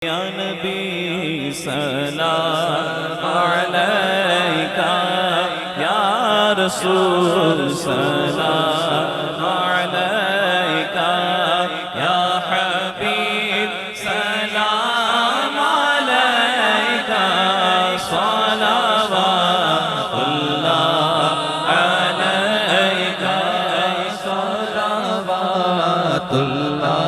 یا نبی سلام علیکہ یا رسول سلام علیکہ یا حبیب سلام علیکہ صلوات اللہ علیکہ صلوات اللہ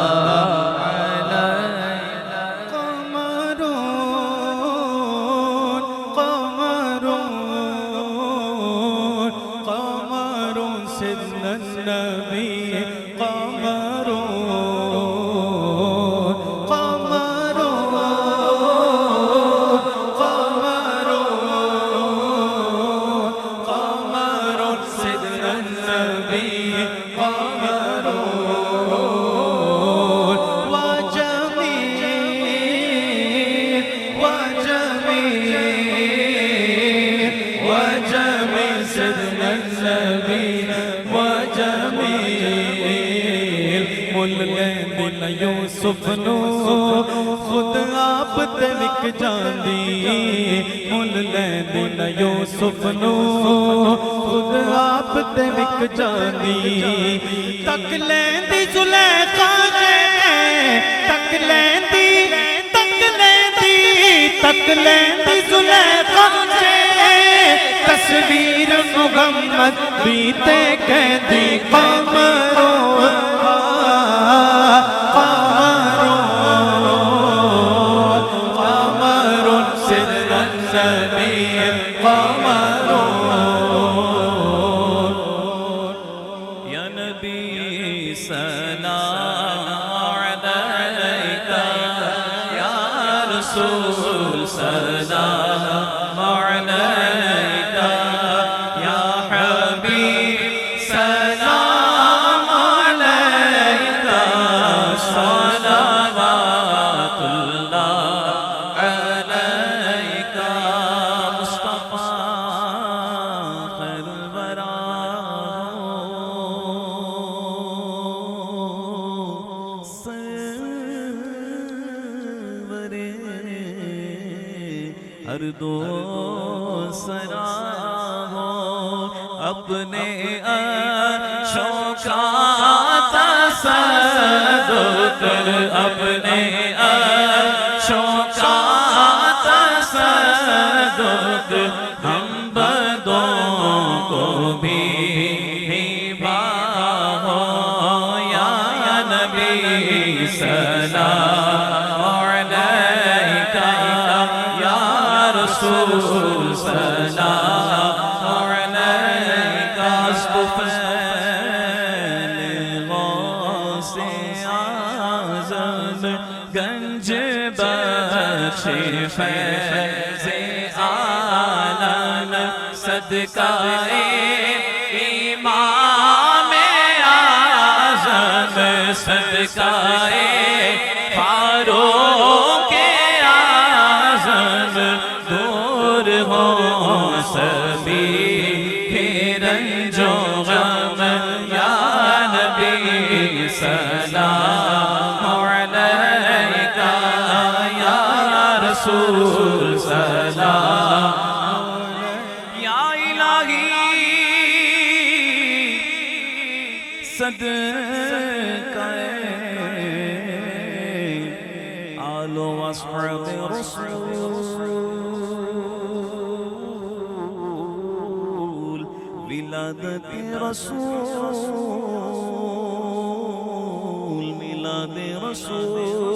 یوسف نو خود آپ تے وک جاندی مل لیندی یوسف نو خود آپ تے وک جاندی تک لیندی زلیخا جے تک لیندی زلیخا جے تصویر محمد بیتے کہندی قمروں رسول سلام علیکہ یا حبیب سلام علیکہ صلوات اللہ علیکہ مصطفیٰ خیر الورا ہر دو سرا ہو اپنے عرشوں کا تصدق اپنے عرشوں کا تصدق ہم بدوں کو بھی نبھاؤ یا نبی سلام علیکہ رسول سلام علیکہ اسطفیل غوث اعظم گنج بخش فیض عالم صدقہ امام اعظم صدقہ فاروق اعظم دور ہو سبھی رنج و غم یا نبی سلام علیکہ یا رسول سلام یا الہی صدقہ آل و اصحاب رسول ولادت رسول میلاد رسول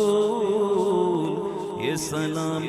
یہ سلام